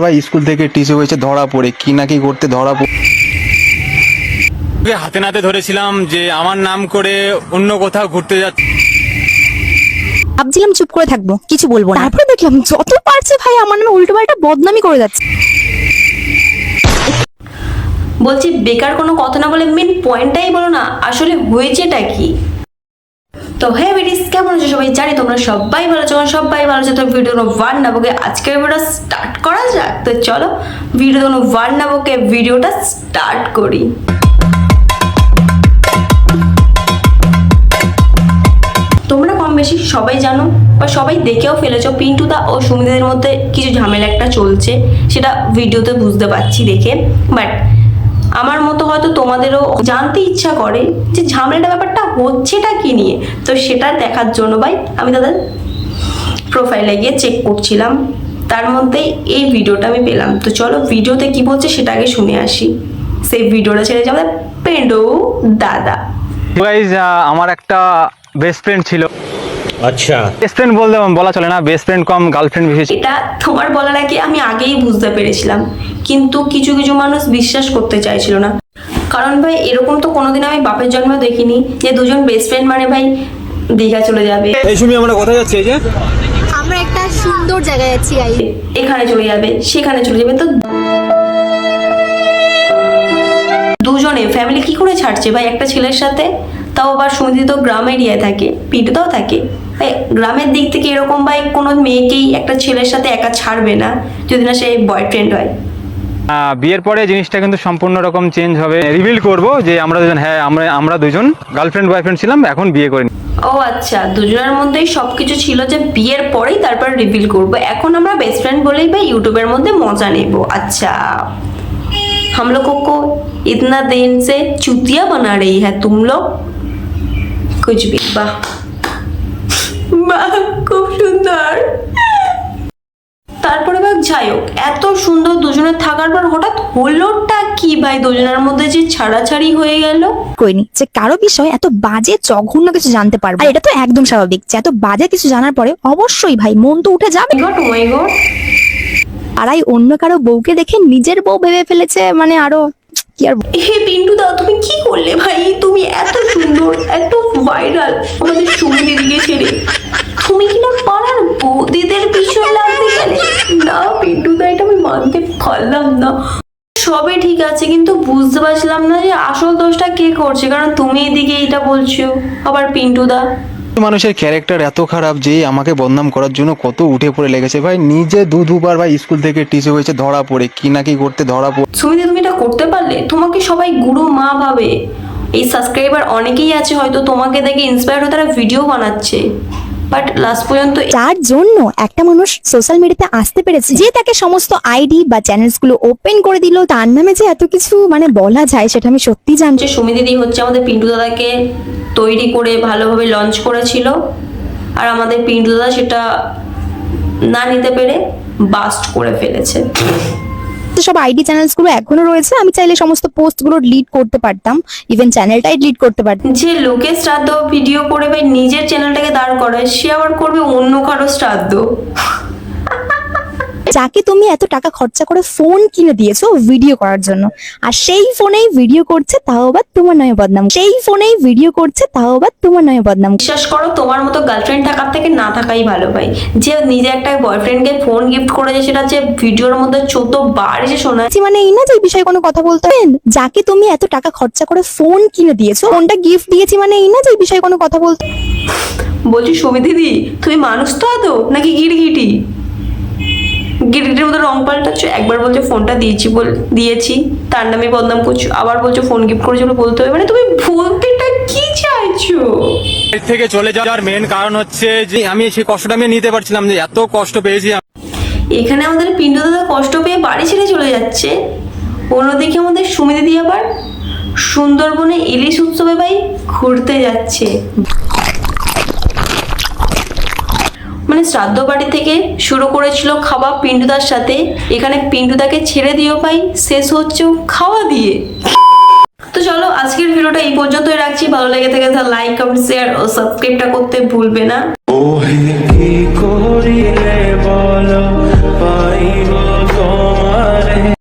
ভাই স্কুল থেকে টিসি হয়েছে ধরা পড়ে কি না কি করতে ধরা পড়ে হাতে নাতে ধরেছিলাম যে আমার নাম করে অন্য কোথাও ঘুরতে যাচ্ছে। ভাবছিলাম চুপ করে থাকবো, কিছু বলবো না। তারপরে দেখলাম যত পারছে ভাই আমার নামে উল্টো পাল্টা বদনামি করে যাচ্ছে। বলছি বেকার কোনো কথা না বলে মেন পয়েন্টটাই বলো না, আসলে হয়েছেটা কি? তো হ্যাঁ বেটিস, কেমন আছো সবাই? জানি তোমরা সবাই ভালো আছো, সবাই ভালো আছো। তো ভিডিও কোনো ওয়ান না বকে আজকের ভিডিওটা স্টার্ট করা যাক। তো চলো ভিডিও কোনো ওয়ান না বকে ভিডিওটা স্টার্ট করি। তোমরা কম বেশি সবাই জানো বা সবাই দেখেও ফেলেছো, পিন্টুদা ও সুমিদের মধ্যে কিছু ঝামেলা একটা চলছে, সেটা ভিডিওতে বুঝতে পারছি দেখে। বাট আমার মতো হয়তো তোমাদেরও জানতে ইচ্ছা করে যে ঝামেলাটা ব্যাপারটা হচ্ছেটা কি নিয়ে। তো সেটা দেখার জন্য ভাই আমি তাদের প্রোফাইলে গিয়ে চেক করছিলাম, তার মধ্যে এই ভিডিওটা আমি পেলাম। তো চলো ভিডিওতে কি বলছে সেটা আগে শুনে আসি। সেই ভিডিওটা ছেড়েছে আমাদের পেন্ডু দাদা। গাইজ, আমার একটা বেস্ট ফ্রেন্ড ছিল। আচ্ছা, বেস্ট ফ্রেন্ড বলতে বলা চলে না, বেস্ট ফ্রেন্ড কম গার্লফ্রেন্ড বেশি। এটা তোমার বলার আগে আমি আগেই বুঝতে পেরেছিলাম, কিন্তু কিছু কিছু মানুষ বিশ্বাস করতে চাইছিল না। কারণ ভাই এরকম তো কোনোদিন আমি বাপের জন্ম দেখিনি যে দুজন বেস্ট ফ্রেন্ড মানে ভাই দীঘা চলে যাবে, এই শুনি আমরা কোথায় যাচ্ছি? এই যে আমরা একটা সুন্দর জায়গায় যাচ্ছি গাইস, এখানে চলে যাবে সেখানে চলে যাবে। তো দুজনে ফ্যামিলি কি করে ছাড়ছে ভাই একটা ছেলের সাথে? তাও আবার সুমিদি তো গ্রাম এরিয়ায় থাকে, পিন্টুদাও থাকে। ভাই গ্রামের দিক থেকে এরকম ভাই কোনো মেয়েকেই একটা ছেলের সাথে একা ছাড়বে না যদি না সে বয়ফ্রেন্ড হয়। বিয়ের পরে জিনিসটা কিন্তু সম্পূর্ণ রকম চেঞ্জ হবে। রিভিল করব যে আমরা দুজন, হ্যাঁ আমরা দুজন গার্লফ্রেন্ড বয়ফ্রেন্ড ছিলাম, এখন বিয়ে করিনি। ও আচ্ছা, দুজনের মধ্যেই সবকিছু ছিল যে বিয়ের পরেই তারপর রিভিল করব, এখন আমরা বেস্ট ফ্রেন্ড বলেই ভাই ইউটিউবের মধ্যে মজা নেব। अच्छा, हम लोगों को इतना दिन से चुतिया बना रही है तुम लोग, कुछ भी। वाह वाह, খুব সুন্দর। তারপরে ভাই যাই হোক, এত সুন্দর দুজনের থাকার পর হঠাৎ হলোটা কি ভাই? দুজনের মধ্যে যে ছাড়াছাড়ি হয়ে গেল। কইনি যে কারো বিষয় এত বাজে জঘন্য কিছু জানতে পারবো, আর এটা তো একদম স্বাভাবিক যে এত বাজে কিছু জানার পরে অবশ্যই ভাই মন তো উঠে যাবে। গড মাই গড, আরাই অন্য কারো বউকে দেখে নিজের বউ ভেবে ফেলেছে, মানে আরো কি আর হে পিন্টু দা, তুমি কি করলে ভাই? তুমি এত সুন্দর, এত ভাইরাল, আমাদের সুমি দিদিকে ছেড়ে তুমি কিনা পাড়ার বৌদিদের পিছনে লাগতে গেলে? না পিন্টু দা, এটা আমি মানতে পারলাম না। সবে ঠিক আছে, কিন্তু বুঝতে পারছিলাম না যে আসল দোষটা কে করছে, কারণ তুমি এদিকে এটা বলছো, আবার পিন্টু দা। মানুষের ক্যারেক্টার এত খারাপ যে আমাকে বদনাম করার জন্য কত উঠে পড়ে লেগেছে ভাই। নিজে দুবার ভাই স্কুল থেকে টিসি হয়েছে ধরা পড়ে কি না কি করতে ধরা পড়ে। সুমিদি তুমি এটা করতে পারলে? তোমাকে সবাই গুরু মা ভাবে। এই সাবস্ক্রাইবার অনেকেই আছে হয়তো তোমাকে দেখে ইন্সপায়ার হয়ে তারা ভিডিও বানাচ্ছে, বাট লাস্ট পর্যন্ত যার জন্য একটা মানুষ সোশ্যাল মিডিয়াতে আসতে পেরেছে, যে তাকে সমস্ত আইডি বা চ্যানেলস গুলো ওপেন করে দিল, তার নামে যে এত কিছু মানে বলা যায় সেটা আমি সত্যি জানছি। যে সুমি দিদি হচ্ছে আমাদের পিন্টু দাদাকে তৈরি করে ভালোভাবে লঞ্চ করেছিল, আর আমাদের পিন্টু দাদা সেটা না নিতে পেরে বাস্ট করে ফেলেছে। সব আইডি চ্যানেলস গুলো এখনো রয়েছে, আমি চাইলে সমস্ত পোস্ট গুলো ডিলিট করতে পারতাম, ইভেন চ্যানেলটাই ডিলিট করতে পারতাম। যে লোকের শ্রাদ্ধ ভিডিও করে ভাই নিজের চ্যানেলটাকে দাঁড় করায়, সে আবার করবে অন্য কারো শ্রাদ্ধ। যাকে তুমি এত টাকা খরচা করে ফোন কিনে দিয়েছো ভিডিও করার জন্য, আর সেই ফোনেই ভিডিও করছে তাও আবার তোমার নয় বদনাম, সেই ফোনেই ভিডিও করছে তাও আবার তোমার নয় বদনাম। বিশ্বাস করো, তোমার মতো গার্লফ্রেন্ড থাকার থেকে না থাকাই ভালো ভাই। যে নিজে একটা বয়ফ্রেন্ডকে ফোন গিফট করেছে, সেটা যে ভিডিওর মধ্যে 14 বার এসে শোনা, মানে এই না যে এই বিষয়ে কোনো কথা বলতে হবে। যাকে তুমি এত টাকা খরচা করে ফোন কিনে দিয়েছো, ফোনটা গিফট দিয়েছি, মানে এই না যে এই বিষয়ে কোনো কথা বলতে। বলছি সুমি দিদি, তুমি মানুষ তো আদৌ নাকি গিরগিটি? গিরগিটির মতো রং পাল্টাচ্ছ। একবার বলছো ফোনটা দিয়েছি তার নামে বদনাম করছো, আবার বলছো ফোন গিফট করেছো বলতে হবে, মানে তুমি বলতেটা কি চাইছো? এর থেকে চলে যাওয়ার মেন কারণ হচ্ছে যে আমি সেই কষ্টটা আমি নিতে পারছিলাম, যে এত কষ্ট পেয়েছি। এখানে আমাদের পিন্টু দাদা কষ্ট পেয়ে বাড়ি ছেড়ে চলে যাচ্ছে, অন্যদিকে আমাদের সুমি দিদি আবার সুন্দরবনে ইলিশ উৎসবে ভাই ঘুরতে যাচ্ছে। মানে শ্রাদ্ধ বাড়ি থেকে শুরু করেছিল খাওয়া পিন্টুদার সাথে, এখানে পিন্টুদাকে ছেড়ে দিও ভাই, শেষ হচ্ছে খাওয়া দিয়ে। তো চলো আজকের ভিডিওটা এই পর্যন্তই রাখছি। ভালো লেগে থাকে লাইক, কমেন্ট, শেয়ার ও সাবস্ক্রাইবটা করতে ভুলবে না।